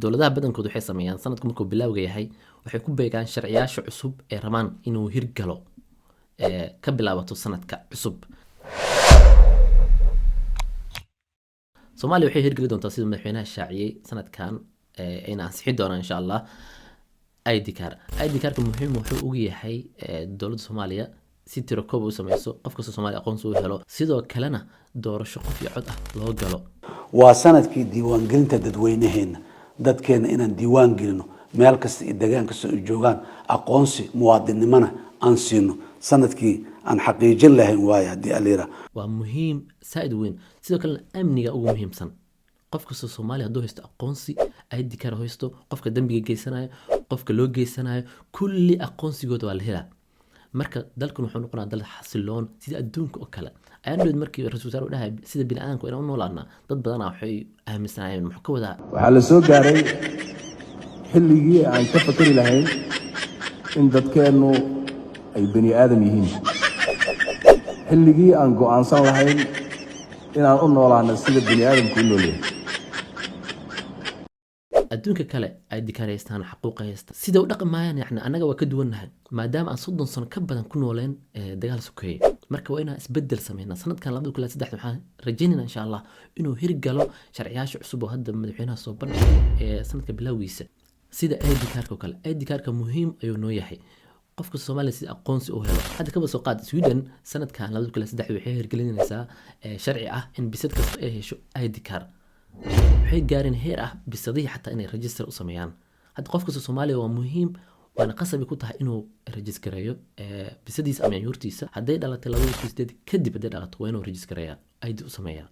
dowladaha badankoodu waxay sameeyaan sanadku markuu bilowga yahay waxay ku beegaan sharciyaasha cusub ee rabaan inuu hirgalo ka bilaabato sanadka cusub. Soomaaliya waxay hirgeli doontaa sida madaxweynaha shaaciyay sanadkan ayna ansixin doonaan insha Allah ID card. ID card muhiim wuxuu ugu yahay dowladda Soomaaliya si tirakoob u sameeyso qof kasta Soomaali aqoonsi u helo sidoo kalena doorasho qof iyo cod ah loo galo. waa sanadkii diiwaan gelinta dadweynaheena dadkeena inaan diiwaan gelino meel kasta iyo deegaan kasta ay joogaan aqoonsi muwaadinimana aan siino sanadkii aan xaqiijin lahayn waaya hadii aliira waa muhiim saaid weyn sidoo kale amniga ugu muhiimsan qof kasta Soomaali haduu haysto aqoonsi ID card haysto qofka dambiga geysanayo qofka loo geysanayo kulli aqoonsigooda waa la helaa marka dalkan wuxuu noqonaa dal xasiloon sida adduunka oo kale ayaan markii rasuul sallallahu dhahay sida bini'aadamku inuu noolaana dad badan waxay aaminsanayeen muxuu ka wadaa waxa la soo gaaray xilligii aan ka fakari lahayn in dadkeenu ay bani aadam yihiin xilligii aan go'aansan lahayn inaan u noolaano sida bani aadamku u noolyahay adduunka kale ay dikareystaan xuquuq haystaan sida u dhaqmayaan yani anaga waa ka duwanahay maadaama aan 30 sano ka badan ku nooleen dagaal sokeeye marka waa inaan isbedel sameeynaa sanadkan 2023 waxaan rajaynaynaa insha Allah inuu hirgalo sharciyaasha cusub oo hadda madaxweynaha soo bandhigay sanadka bilowgiisa sida ID cardka kale ID cardka muhiim ayuu noo yahay qofka Soomaaliya si aqoonsi u helo hadda ka soo qaad Sweden sanadkan 2023 waxay hirgelinaysaa sharci ah in bisad kasta ay hesho ID card waxay gaareen heer ah bisadii xataa inay register u sameeyaan hadda qofka Soomaaliya waa muhiim waana qasabi ku tahay inuu registereeyo bisadiisa ama yurtiisa hadday dhalatay 2008 kadib hadday dhalato waa inuu registereeyaa ID u sameeyaa